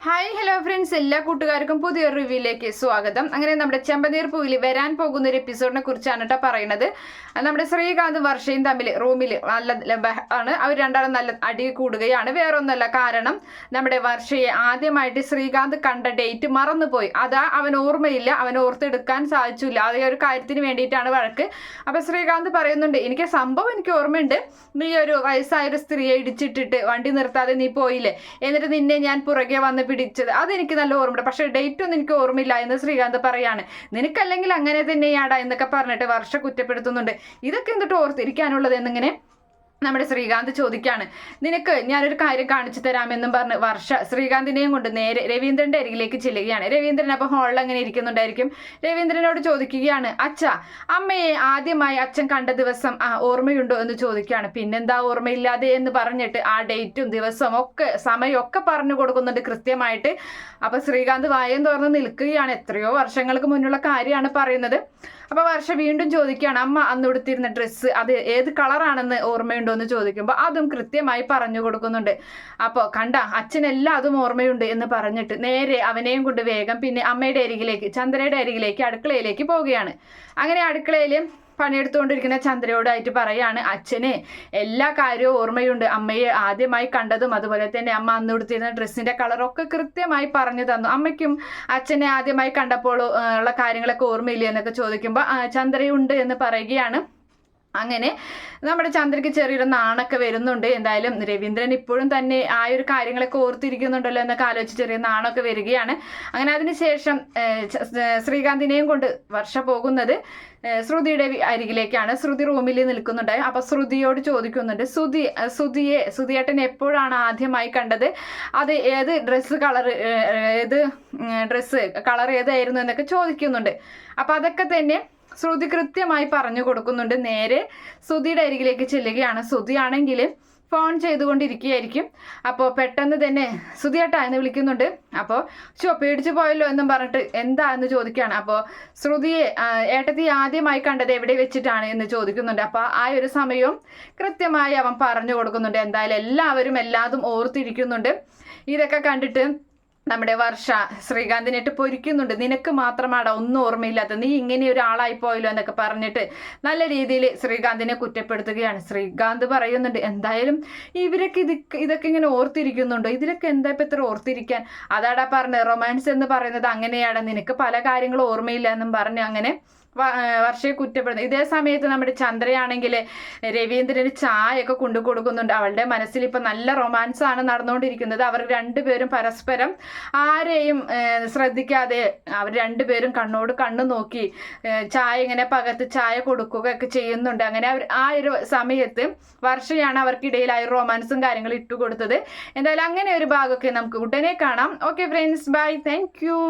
Hi hello friends, എല്ലാ കൂട്ടുകാർക്കും പുതിയൊരു റിവ്യൂയിലേക്ക് സ്വാഗതം. അങ്ങനെ നമ്മുടെ ചെമ്പനീർ പൂവിൽ വരാൻ പോകുന്ന ഒരു എപ്പിസോഡിനെ കുറിച്ചാണ് കേട്ടോ പറയുന്നത്. നമ്മുടെ ശ്രീകാന്തും വർഷയും തമ്മിൽ റൂമിൽ നല്ല ആണ്. അവർ രണ്ടാളും നല്ല അടി കൂടുകയാണ്. വേറൊന്നുമല്ല, കാരണം നമ്മുടെ വർഷയെ ആദ്യമായിട്ട് ശ്രീകാന്ത് കണ്ട ഡേറ്റ് മറന്നുപോയി. അതാ അവൻ ഓർമ്മയില്ല, അവൻ ഓർത്തെടുക്കാൻ സാധിച്ചില്ല. അതേ ഒരു കാര്യത്തിന് വേണ്ടിയിട്ടാണ് വഴക്ക്. അപ്പൊ ശ്രീകാന്ത് പറയുന്നുണ്ട്, എനിക്ക് സംഭവം എനിക്ക് ഓർമ്മയുണ്ട്, നീ ഒരു വയസ്സായൊരു സ്ത്രീയെ ഇടിച്ചിട്ടിട്ട് വണ്ടി നിർത്താതെ നീ പോയില്ലേ, എന്നിട്ട് നിന്നെ ഞാൻ പുറകെ വന്ന് പിടിച്ചത് അതെനിക്ക് നല്ല ഓർമ്മയുണ്ട്, പക്ഷെ ഡേറ്റ് ഒന്നും എനിക്ക് ഓർമ്മയില്ല എന്ന് ശ്രീകാന്ത് പറയാണ്. നിനക്കല്ലെങ്കിൽ അങ്ങനെ തന്നെയാടാ എന്നൊക്കെ പറഞ്ഞിട്ട് വർഷ കുറ്റപ്പെടുത്തുന്നുണ്ട്. ഇതൊക്കെ എന്നിട്ട് ഓർത്തിരിക്കാനുള്ളത് എന്നിങ്ങനെ നമ്മുടെ ശ്രീകാന്ത് ചോദിക്കാണ്. നിനക്ക് ഞാനൊരു കാര്യം കാണിച്ചു തരാമെന്നും പറഞ്ഞ് വർഷ ശ്രീകാന്തിനെയും കൊണ്ട് നേരെ രവീന്ദ്രന്റെ അരികിലേക്ക് ചെല്ലുകയാണ്. രവീന്ദ്രൻ അപ്പോൾ ഹാളിൽ അങ്ങനെ ഇരിക്കുന്നുണ്ടായിരിക്കും. രവീന്ദ്രനോട് ചോദിക്കുകയാണ്, അച്ഛ, അമ്മയെ ആദ്യമായി അച്ഛൻ കണ്ട ദിവസം ഓർമ്മയുണ്ടോ എന്ന് ചോദിക്കുകയാണ്. പിന്നെന്താ ഓർമ്മയില്ലാതെ എന്ന് പറഞ്ഞിട്ട് ആ ഡേറ്റും ദിവസവും ഒക്കെ സമയമൊക്കെ പറഞ്ഞു കൊടുക്കുന്നുണ്ട് കൃത്യമായിട്ട്. അപ്പൊ ശ്രീകാന്ത് വായം തുറന്ന് നിൽക്കുകയാണ്. എത്രയോ വർഷങ്ങൾക്ക് മുന്നുള്ള കാര്യമാണ് പറയുന്നത്. അപ്പൊ വർഷ വീണ്ടും ചോദിക്കുകയാണ്, അമ്മ അന്ന് ഉടുത്തിരുന്ന ഡ്രസ്സ് അത് ഏത് കളറാണെന്ന് ഓർമ്മയുണ്ടോ എന്ന് ചോദിക്കുമ്പോൾ അതും കൃത്യമായി പറഞ്ഞു കൊടുക്കുന്നുണ്ട്. അപ്പോൾ കണ്ട, അച്ഛനെല്ലാം അതും ഓർമ്മയുണ്ട് എന്ന് പറഞ്ഞിട്ട് നേരെ അവനെയും കൊണ്ട് വേഗം പിന്നെ അമ്മയുടെ അരികിലേക്ക്, ചന്ദ്രയുടെ അരികിലേക്ക്, അടുക്കളയിലേക്ക് പോവുകയാണ്. അങ്ങനെ അടുക്കളയിൽ പണിയെടുത്തുകൊണ്ടിരിക്കുന്ന ചന്ദ്രയോടായിട്ട് പറയാണ്, അച്ഛന് എല്ലാ കാര്യവും ഓർമ്മയുണ്ട്, അമ്മയെ ആദ്യമായി കണ്ടതും അതുപോലെ തന്നെ അമ്മ അന്ന് ഉടുത്തിരുന്ന ഡ്രസ്സിന്റെ കളറൊക്കെ കൃത്യമായി പറഞ്ഞു തന്നു. അമ്മയ്ക്കും അച്ഛനെ ആദ്യമായി കണ്ടപ്പോൾ ഉള്ള കാര്യങ്ങളൊക്കെ ഓർമ്മയില്ല എന്നൊക്കെ ചോദിക്കുമ്പോൾ ചന്ദ്രയുണ്ട് എന്ന് പറയുകയാണ്. അങ്ങനെ നമ്മുടെ ചന്ദ്രയ്ക്ക് ചെറിയൊരു നാണൊക്കെ വരുന്നുണ്ട്. എന്തായാലും രവീന്ദ്രൻ ഇപ്പോഴും തന്നെ ആ ഒരു കാര്യങ്ങളൊക്കെ ഓർത്തിരിക്കുന്നുണ്ടല്ലോ എന്നൊക്കെ ആലോചിച്ച് ചെറിയ നാണൊക്കെ വരികയാണ്. അങ്ങനെ അതിനുശേഷം ശ്രീകാന്തിനെയും കൊണ്ട് വർഷ പോകുന്നത് ശ്രുതിയുടെ അരികിലേക്കാണ്. ശ്രുതി റൂമിൽ നിൽക്കുന്നുണ്ട്. അപ്പൊ ശ്രുതിയോട് ചോദിക്കുന്നുണ്ട്, ശ്രുതിയേട്ടൻ എപ്പോഴാണ് ആദ്യമായി കണ്ടത്, അത് ഏത് ഡ്രസ്സ് കളർ, ഏത് ഡ്രസ്സ് കളർ ഏതായിരുന്നു എന്നൊക്കെ ചോദിക്കുന്നുണ്ട്. അപ്പൊ അതൊക്കെ തന്നെ ശ്രുതി കൃത്യമായി പറഞ്ഞു കൊടുക്കുന്നുണ്ട്. നേരെ ശ്രുതിയുടെ അരികിലേക്ക് ചെല്ലുകയാണ്. ശ്രുതിയാണെങ്കിൽ ഫോൺ ചെയ്തുകൊണ്ടിരിക്കുകയായിരിക്കും. അപ്പോൾ പെട്ടെന്ന് തന്നെ ശ്രുതിയേട്ടാ എന്ന് വിളിക്കുന്നുണ്ട്. അപ്പോൾ പേടിച്ചു പോയല്ലോ എന്നും പറഞ്ഞിട്ട് എന്താ എന്ന് ചോദിക്കുകയാണ്. അപ്പോൾ ശ്രുതിയെ ഏട്ടത്തി ആദ്യമായി കണ്ടത് എവിടെ വെച്ചിട്ടാണ് എന്ന് ചോദിക്കുന്നുണ്ട്. അപ്പോൾ ആ ഒരു സമയവും കൃത്യമായി അവൻ പറഞ്ഞു കൊടുക്കുന്നുണ്ട്. എന്തായാലും എല്ലാവരും എല്ലാതും ഓർത്തിരിക്കുന്നുണ്ട്. ഇതൊക്കെ കണ്ടിട്ട് നമ്മുടെ വർഷ ശ്രീകാന്തിനായിട്ട് പൊരിക്കുന്നുണ്ട്. നിനക്ക് മാത്രമാടാ ഒന്നും ഓർമ്മയില്ലാത്ത, നീ ഇങ്ങനെ ഒരാളായി പോയല്ലോ എന്നൊക്കെ പറഞ്ഞിട്ട് നല്ല രീതിയിൽ ശ്രീകാന്തിനെ കുറ്റപ്പെടുത്തുകയാണ്. ശ്രീകാന്ത് പറയുന്നുണ്ട്, എന്തായാലും ഇവരൊക്കെ ഇതൊക്കെ ഇങ്ങനെ ഓർത്തിരിക്കുന്നുണ്ടോ, ഇതിലൊക്കെ എന്താ ഇപ്പം ഇത്ര ഓർത്തിരിക്കാൻ, അതാടാ പറഞ്ഞത് റൊമാൻസ് എന്ന് പറയുന്നത് അങ്ങനെയാടാ, നിനക്ക് പല കാര്യങ്ങളും ഓർമ്മയില്ല എന്നും പറഞ്ഞ് അങ്ങനെ വർഷയെ കുറ്റപ്പെടുന്നു. ഇതേ സമയത്ത് നമ്മുടെ ചന്ദ്രയാണെങ്കിൽ രവീന്ദ്രന് ചായയൊക്കെ കൊണ്ടു കൊടുക്കുന്നുണ്ട്. അവളുടെ മനസ്സിൽ ഇപ്പം നല്ല റൊമാൻസ് ആണ് നടന്നുകൊണ്ടിരിക്കുന്നത്. അവർ രണ്ടുപേരും പരസ്പരം ആരെയും ശ്രദ്ധിക്കാതെ അവർ രണ്ടുപേരും കണ്ണോട് കണ്ണു നോക്കി ചായ ഇങ്ങനെ പകർത്ത് ചായ കൊടുക്കുകയൊക്കെ ചെയ്യുന്നുണ്ട്. അങ്ങനെ അവർ ആ ഒരു സമയത്ത് വർഷയാണ് അവർക്കിടയിൽ ആ ഒരു റൊമാൻസും കാര്യങ്ങളും ഇട്ടുകൊടുത്തത്. എന്തായാലും അങ്ങനെ ഒരു ഭാഗമൊക്കെ നമുക്ക് ഉടനെ കാണാം. Okay friends, bye, thank U.